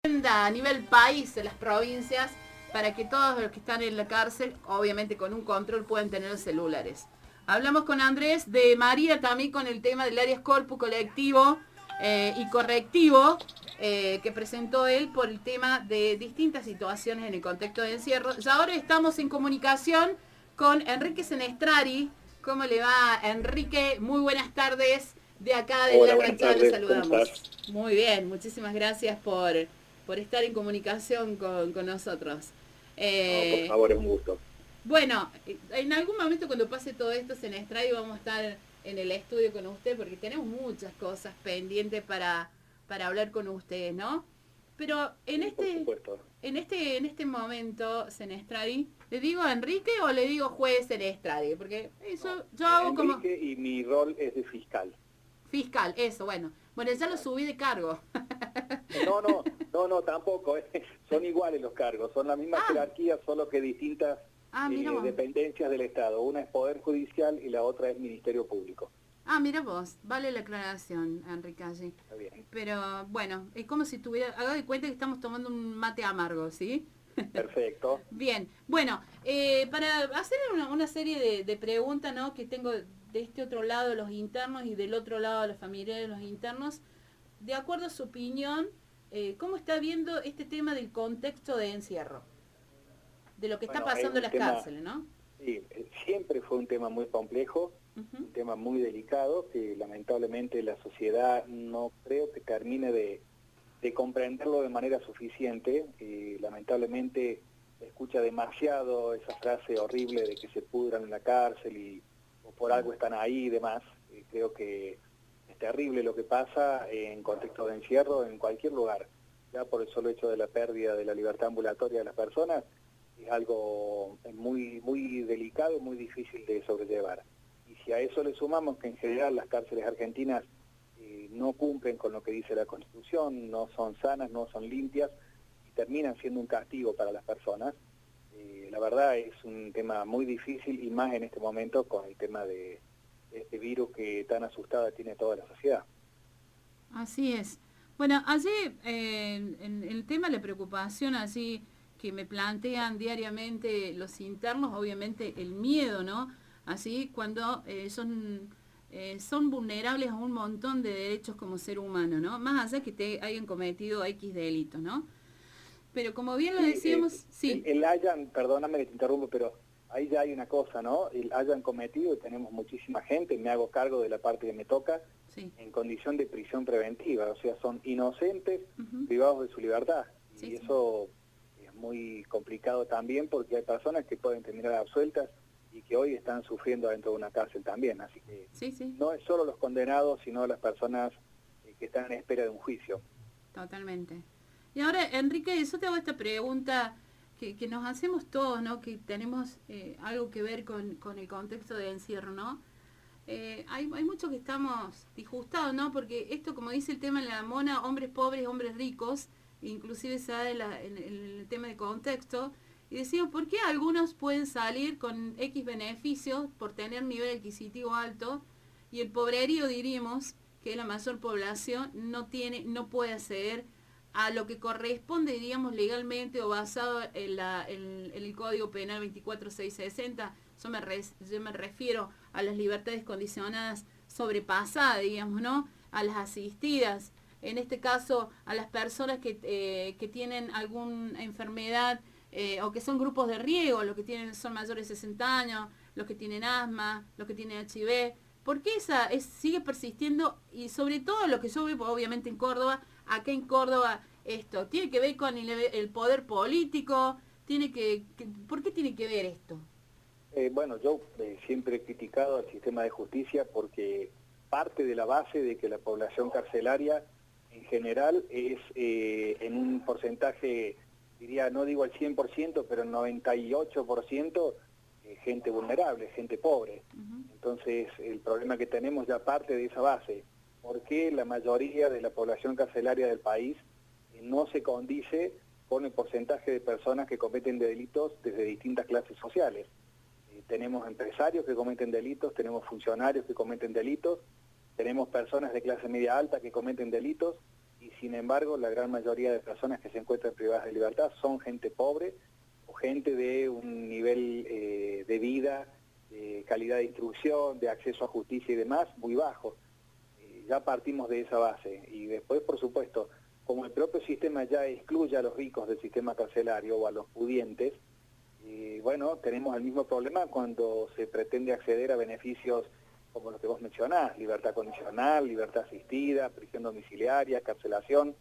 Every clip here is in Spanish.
a nivel país, en las provincias, para que todos los que están en la cárcel, obviamente con un control, puedan tener los celulares. Hablamos con Andrés de María también con el tema del áreas corpus colectivo y correctivo que presentó él por el tema de distintas situaciones en el contexto de encierro. Y ahora estamos en comunicación con Enrique Senestrari. ¿Cómo le va, Enrique? Muy buenas tardes. De acá del Hola, Lago buenas Anchoa los tardes, ¿cómo saludamos. estás? Muy bien, muchísimas gracias por estar en comunicación con nosotros. No, por Eh, favor, es un gusto. bueno, en algún momento cuando pase todo esto, Senestradi, vamos a estar en el estudio con usted porque tenemos muchas cosas pendientes para hablar con usted, ¿no? Pero Sí, por supuesto. en este momento, Senestradi, ¿le digo a Enrique o le digo juez Senestradi? Porque No, eso yo hago como Enrique y mi rol es de fiscal. fiscal, eso, bueno. Bueno, ya lo Claro. subí de cargo. No, tampoco. Son iguales los cargos, son la misma Ah, jerarquía, solo que distintas mira vos. dependencias del Estado. Una es Poder Judicial y la otra es Ministerio Público. Mira vos, vale la aclaración, Enrique, allí. Está bien. Pero bueno, es como si tuviera, haga de cuenta que estamos tomando un mate amargo, ¿sí? Perfecto. Bien, bueno, para hacer una serie de preguntas, ¿no? Que tengo de este otro lado de los internos y del otro lado de la familia de los internos, de acuerdo a su opinión, ¿cómo está viendo este tema del contexto de encierro? De lo que está Bueno, es pasando en un las tema, cárceles, ¿no? sí, siempre fue un tema muy complejo, Ujú. un tema muy delicado, que lamentablemente la sociedad no creo que termine de comprenderlo de manera suficiente. Lamentablemente escucha demasiado esa frase horrible de que se pudran en la cárcel o por Sí. algo están ahí y demás. Creo que es terrible lo que pasa en contexto de encierro en cualquier lugar. Ya por el solo hecho de la pérdida de la libertad ambulatoria de las personas, es algo muy delicado, muy difícil de sobrellevar. Y si a eso le sumamos que en general las cárceles argentinas no cumplen con lo que dice la Constitución, no son sanas, no son limpias y terminan siendo un castigo para las personas. La verdad es un tema muy difícil y más en este momento con el tema de este virus que tan asustada tiene toda la sociedad. Así es. Bueno, allí en el tema de la preocupación, así que me plantean diariamente los internos, obviamente el miedo, ¿no? Así cuando son vulnerables a un montón de derechos como ser humano, ¿no? Más allá que te hayan cometido X delitos, ¿no? Pero como bien lo Sí, decíamos, sí, el hayan, perdóname que te interrumpo, pero ahí ya hay una cosa, ¿no? El hayan cometido, tenemos muchísima gente, me hago cargo de la parte que me toca, sí, en condición de prisión preventiva, o sea, son inocentes ujú, privados de su libertad. sí, Y sí, eso es muy complicado también porque hay personas que pueden terminar absueltas y que hoy están sufriendo dentro de una cárcel también. Así que sí, sí, no es solo los condenados, sino las personas que están en espera de un juicio. totalmente. Y ahora, Enrique, yo te hago esta pregunta que nos hacemos todos, ¿no? Que tenemos algo que ver con el contexto de encierro, ¿no? Hay muchos que estamos disgustados, ¿no? Porque esto, como dice el tema de la mona, hombres pobres, hombres ricos, inclusive se da en el tema de contexto, y decimos, ¿por qué algunos pueden salir con X beneficios por tener nivel adquisitivo alto y el pobrerío, diríamos, que es la mayor población, no puede acceder a lo que corresponde, diríamos, legalmente o basado en el Código Penal 24660? Yo me refiero a las libertades condicionadas sobrepasadas, digamos, ¿no? A las asistidas, en este caso a las personas que tienen alguna enfermedad o que son grupos de riesgo, los que son mayores de 60 años, los que tienen asma, los que tienen HIV. ¿Por qué sigue persistiendo? Y sobre todo lo que yo veo, obviamente en Córdoba, acá en Córdoba, esto tiene que ver con el poder político, ¿por qué tiene que ver esto? Bueno, yo siempre he criticado al sistema de justicia porque parte de la base de que la población carcelaria en general es en un porcentaje, diría, no digo al 100%, pero el 98% gente vulnerable, gente pobre. Uh -huh. Entonces, el problema que tenemos ya parte de esa base. ¿Por qué la mayoría de la población carcelaria del país no se condice con el porcentaje de personas que cometen delitos desde distintas clases sociales? Tenemos empresarios que cometen delitos, tenemos funcionarios que cometen delitos, tenemos personas de clase media alta que cometen delitos, y sin embargo la gran mayoría de personas que se encuentran privadas de libertad son gente pobre o gente de un nivel de vida, de calidad de instrucción, de acceso a justicia y demás, muy bajo. Ya partimos de esa base y después, por supuesto, como el propio sistema ya excluye a los ricos del sistema carcelario o a los pudientes, bueno, tenemos el mismo problema cuando se pretende acceder a beneficios como los que vos mencionás, libertad condicional, libertad asistida, prisión domiciliaria, carcelación,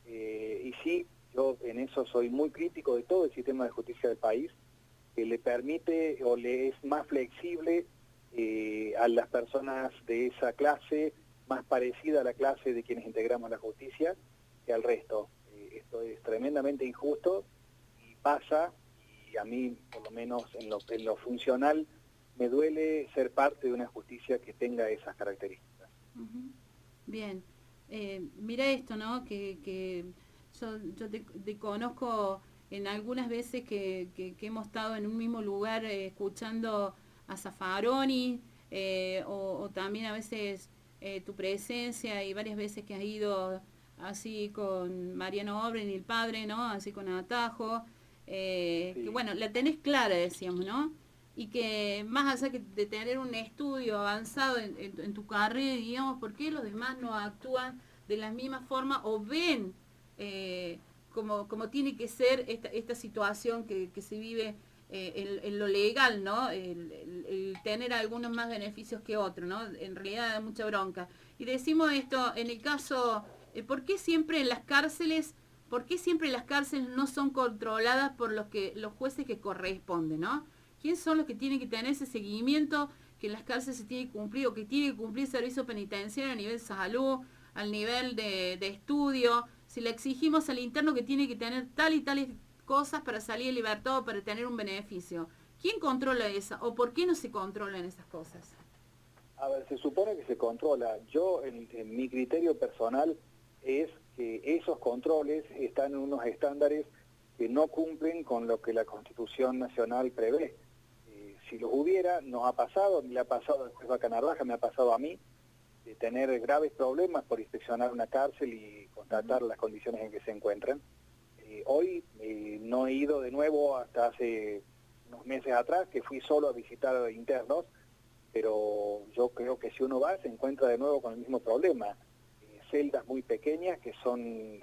y sí, yo en eso soy muy crítico de todo el sistema de justicia del país, que le permite o le es más flexible a las personas de esa clase, más parecida a la clase de quienes integramos la justicia, que al resto. Esto es tremendamente injusto y pasa, y a mí, por lo menos en lo funcional, me duele ser parte de una justicia que tenga esas características. Bien, mira esto, ¿no? Que yo te conozco en algunas veces que hemos estado en un mismo lugar escuchando a Zaffaroni, o también a veces tu presencia y varias veces que has ido así con Mariano Obren y el padre, ¿no? Así con Atajo, Sí. que bueno, la tenés clara, decíamos, ¿no? Y que más allá de tener un estudio avanzado en tu carrera, digamos, ¿por qué los demás no actúan de la misma forma o ven como tiene que ser esta situación que se vive en lo legal, ¿no? El tener algunos más beneficios que otros, ¿no? En realidad da mucha bronca. Y decimos esto, en el caso, ¿por qué siempre en las cárceles, no son controladas por los jueces que corresponden, ¿no? ¿Quiénes son los que tienen que tener ese seguimiento que en las cárceles se tiene que cumplir o que tiene que cumplir el servicio penitenciario a nivel de salud, al nivel de estudio? Si le exigimos al interno que tiene que tener tal y tales cosas para salir en libertad o para tener un beneficio, ¿quién controla eso? ¿O por qué no se controlan esas cosas? A ver, se supone que se controla. Yo, en mi criterio personal, es que esos controles están en unos estándares que no cumplen con lo que la Constitución Nacional prevé. Si los hubiera, nos ha pasado, le ha pasado al juez Vaca Narvaja, me ha pasado a mí, de tener graves problemas por inspeccionar una cárcel y constatar las condiciones en que se encuentran. Hoy no he ido de nuevo hasta hace unos meses atrás, que fui solo a visitar internos, pero yo creo que si uno va se encuentra de nuevo con el mismo problema. Celdas muy pequeñas que son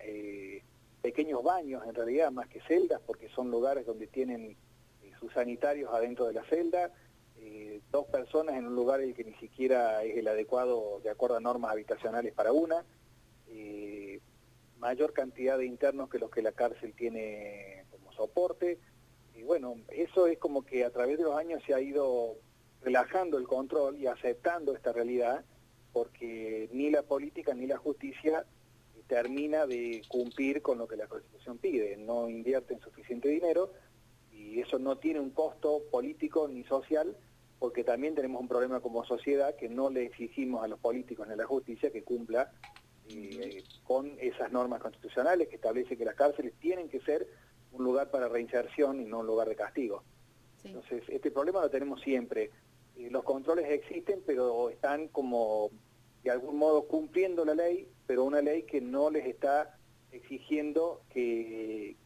pequeños baños en realidad, más que celdas, porque son lugares donde tienen sus sanitarios adentro de la celda, 2 personas en un lugar el que ni siquiera es el adecuado de acuerdo a normas habitacionales para una, mayor cantidad de internos que los que la cárcel tiene como soporte, y bueno, eso es como que a través de los años se ha ido relajando el control y aceptando esta realidad, porque ni la política ni la justicia termina de cumplir con lo que la Constitución pide, no invierten suficiente dinero y eso no tiene un costo político ni social, porque también tenemos un problema como sociedad que no le exigimos a los políticos ni a la justicia que cumpla con esas normas constitucionales que establecen que las cárceles tienen que ser un lugar para reinserción y no un lugar de castigo. Sí. Entonces, este problema lo tenemos siempre. Los controles existen, pero están como, de algún modo, cumpliendo la ley, pero una ley que no les está exigiendo que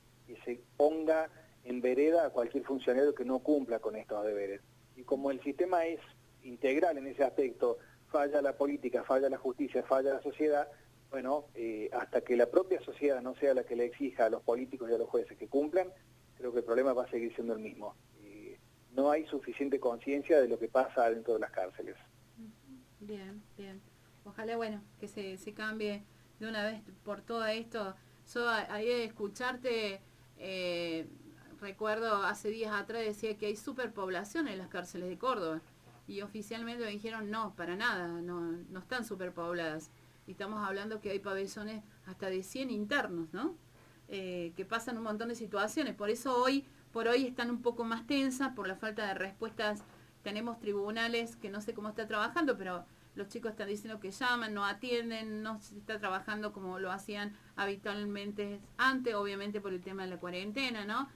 se ponga en vereda a cualquier funcionario que no cumpla con estos deberes. Y como el sistema es integral en ese aspecto, falla la política, falla la justicia, falla la sociedad, bueno, hasta que la propia sociedad no sea la que le exija a los políticos y a los jueces que cumplan, creo que el problema va a seguir siendo el mismo. No hay suficiente conciencia de lo que pasa dentro de las cárceles. Bien, bien. Ojalá, bueno, que se cambie de una vez por todo esto. Yo ahí de escucharte, recuerdo hace días atrás decía que hay superpoblación en las cárceles de Córdoba. Y oficialmente me dijeron no, para nada, no están superpobladas. Y estamos hablando que hay pabellones hasta de 100 internos, ¿no? Que pasan un montón de situaciones. Por eso por hoy están un poco más tensas por la falta de respuestas. Tenemos tribunales que no sé cómo está trabajando, pero los chicos están diciendo que llaman, no atienden, no se está trabajando como lo hacían habitualmente antes, obviamente por el tema de la cuarentena, ¿no?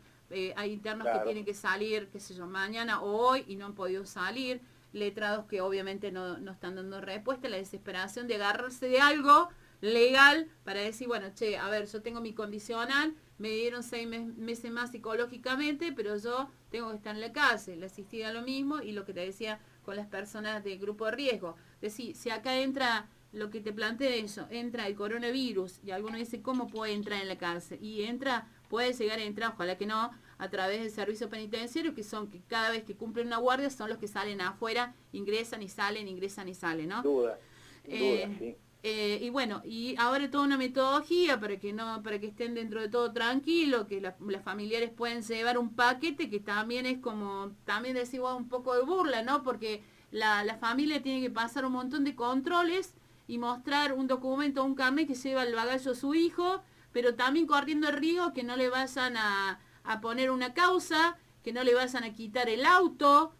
Hay internos que tienen que salir, qué sé yo, mañana o hoy y no han podido salir, letrados que obviamente no están dando respuesta, la desesperación de agarrarse de algo legal para decir, bueno, che, a ver, yo tengo mi condicional, me dieron 6 meses más psicológicamente, pero yo tengo que estar en la cárcel. La asistida lo mismo y lo que te decía con las personas de grupo de riesgo. Es decir, si acá entra lo que te plantea eso, entra el coronavirus y alguno dice, ¿cómo puede entrar en la cárcel? Y entra, puede llegar a entrar, ojalá que no, a través del servicio penitenciario, que son que cada vez que cumplen una guardia son los que salen afuera, ingresan y salen, ¿no? Sin duda, sí. Y bueno, y ahora toda una metodología para que estén dentro de todo tranquilo, que las familiares pueden llevar un paquete que también es como, también decir un poco de burla, ¿no? Porque la familia tiene que pasar un montón de controles y mostrar un documento, un carnet que lleva el bagaje a su hijo, pero también corriendo el riesgo que no le vayan a poner una causa, que no le vayan a quitar el auto.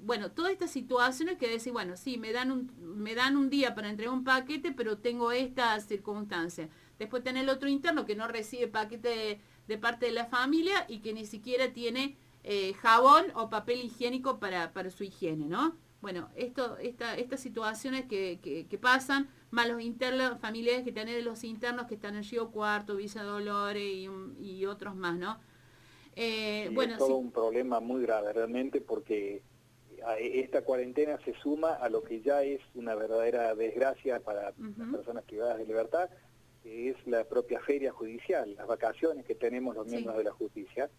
Bueno, todas estas situaciones que decir, bueno, sí, me dan un día para entregar un paquete, pero tengo estas circunstancias. Después tener el otro interno que no recibe paquete de parte de la familia y que ni siquiera tiene jabón o papel higiénico para su higiene, ¿no? Bueno, estas situaciones que pasan, más los internos, familiares que tienen los internos que están en Río Cuarto, Villa Dolores y otros más, ¿no? Sí, es Bueno, todo sí. un problema muy grave realmente porque esta cuarentena se suma a lo que ya es una verdadera desgracia para las personas privadas de libertad, que es la propia feria judicial, las vacaciones que tenemos los miembros de la justicia.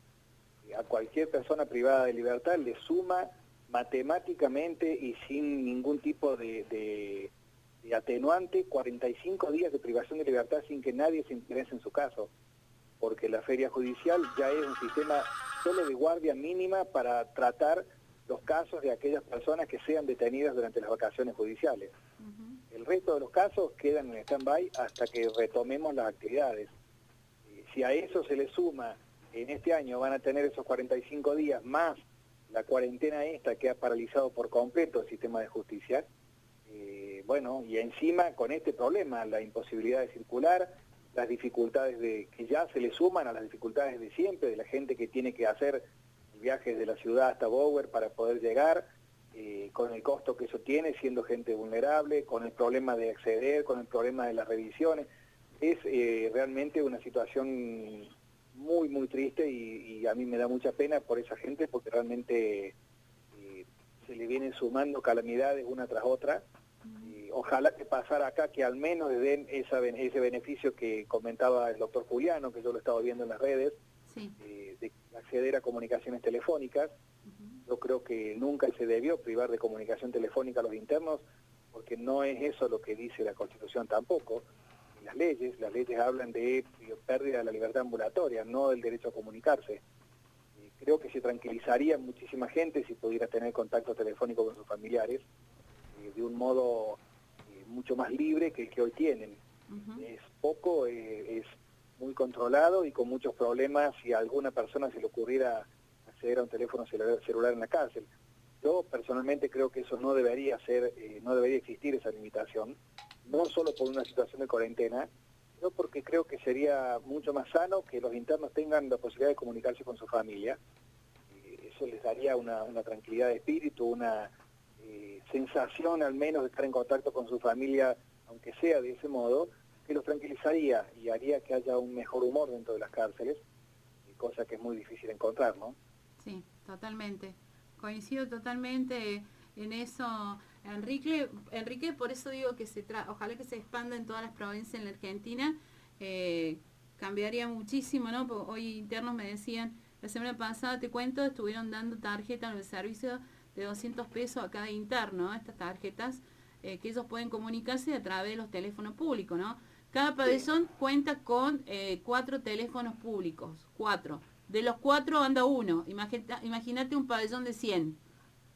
A cualquier persona privada de libertad le suma matemáticamente y sin ningún tipo de atenuante 45 días de privación de libertad sin que nadie se interese en su caso, porque la feria judicial ya es un sistema solo de guardia mínima para tratar los casos de aquellas personas que sean detenidas durante las vacaciones judiciales. El resto de los casos quedan en stand-by hasta que retomemos las actividades. Si a eso se le suma, en este año van a tener esos 45 días más la cuarentena esta que ha paralizado por completo el sistema de justicia, bueno, y encima con este problema, la imposibilidad de circular, las dificultades que ya se le suman a las dificultades de siempre, de la gente que tiene que hacer viajes de la ciudad hasta Bower para poder llegar, con el costo que eso tiene, siendo gente vulnerable, con el problema de acceder, con el problema de las revisiones. Es realmente una situación muy, muy triste y a mí me da mucha pena por esa gente porque realmente se le vienen sumando calamidades una tras otra. Ojalá que pasara acá, que al menos le den ese beneficio que comentaba el doctor Juliano, que yo lo estaba viendo en las redes, Sí. De acceder a comunicaciones telefónicas. Yo creo que nunca se debió privar de comunicación telefónica a los internos, porque no es eso lo que dice la Constitución tampoco. Las leyes hablan de pérdida de la libertad ambulatoria, no del derecho a comunicarse. Creo que se tranquilizaría muchísima gente si pudiera tener contacto telefónico con sus familiares de un modo mucho más libre que el que hoy tienen. Es poco, es muy controlado y con muchos problemas si a alguna persona se le ocurriera acceder a un teléfono celular en la cárcel. Yo personalmente creo que eso no debería ser, no debería existir esa limitación, no solo por una situación de cuarentena, sino porque creo que sería mucho más sano que los internos tengan la posibilidad de comunicarse con su familia. Eso les daría una tranquilidad de espíritu, una sensación al menos de estar en contacto con su familia, aunque sea de ese modo, que los tranquilizaría y haría que haya un mejor humor dentro de las cárceles, cosa que es muy difícil encontrar, ¿no? Sí, totalmente. Coincido totalmente en eso, Enrique, por eso digo que ojalá que se expanda en todas las provincias en la Argentina, cambiaría muchísimo, ¿no? Porque hoy internos me decían, la semana pasada, te cuento, estuvieron dando tarjetas en el servicio de 200 pesos a cada interno, ¿no? Estas tarjetas que ellos pueden comunicarse a través de los teléfonos públicos, ¿no? Cada pabellón cuenta con 4 teléfonos públicos, 4. De los 4 anda uno. Imagínate un pabellón de 100.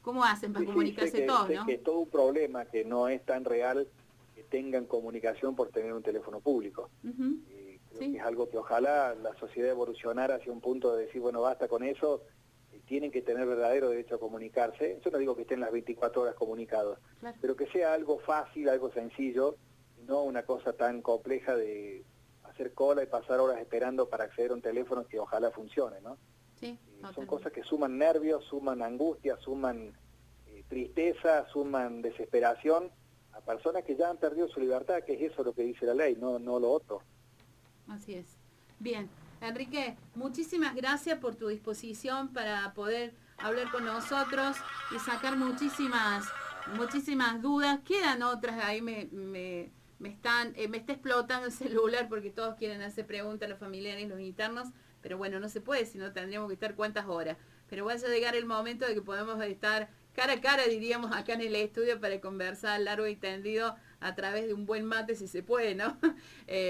¿Cómo hacen para comunicarse todos, no? Sé que es todo un problema, que no es tan real que tengan comunicación por tener un teléfono público. Creo que es algo que ojalá la sociedad evolucionara hacia un punto de decir, bueno, basta con eso, tienen que tener verdadero derecho a comunicarse. Yo no digo que estén las 24 horas comunicados, claro, pero que sea algo fácil, algo sencillo, no una cosa tan compleja de hacer cola y pasar horas esperando para acceder a un teléfono que ojalá funcione, ¿no? Sí, son cosas que suman nervios, suman angustia, suman tristeza, suman desesperación a personas que ya han perdido su libertad, que es eso lo que dice la ley, no lo otro. Así es. Bien, Enrique, muchísimas gracias por tu disposición para poder hablar con nosotros y sacar muchísimas dudas. Quedan otras ahí, me está explotando el celular porque todos quieren hacer preguntas, los familiares, los internos, pero bueno, no se puede, si no tendríamos que estar cuántas horas. Pero va a llegar el momento de que podemos estar cara a cara, diríamos, acá en el estudio para conversar largo y tendido a través de un buen mate, si se puede, ¿no?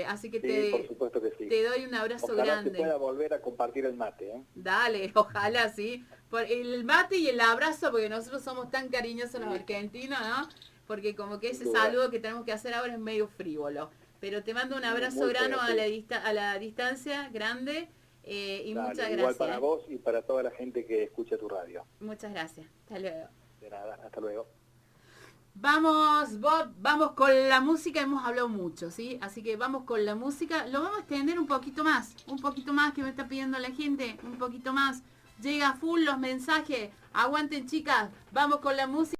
Así que Sí, por supuesto que sí. te doy un abrazo Ojalá grande. se pueda volver a compartir el mate, ¿eh? Dale, ojalá, sí. Por el mate y el abrazo, porque nosotros somos tan cariñosos los Sí. argentinos, ¿no? Porque como que ese Sin duda. saludo que tenemos que hacer ahora es medio frívolo. Pero te mando un abrazo Muy grande feo, a la distancia, grande, y Dale, muchas igual gracias. para vos y para toda la gente que escucha tu radio. Muchas gracias. Hasta luego. De nada, hasta luego. Vamos, Bob, vamos con la música, hemos hablado mucho, ¿sí? Así que vamos con la música, lo vamos a extender un poquito más que me está pidiendo la gente, un poquito más. Llega full los mensajes, aguanten chicas, vamos con la música.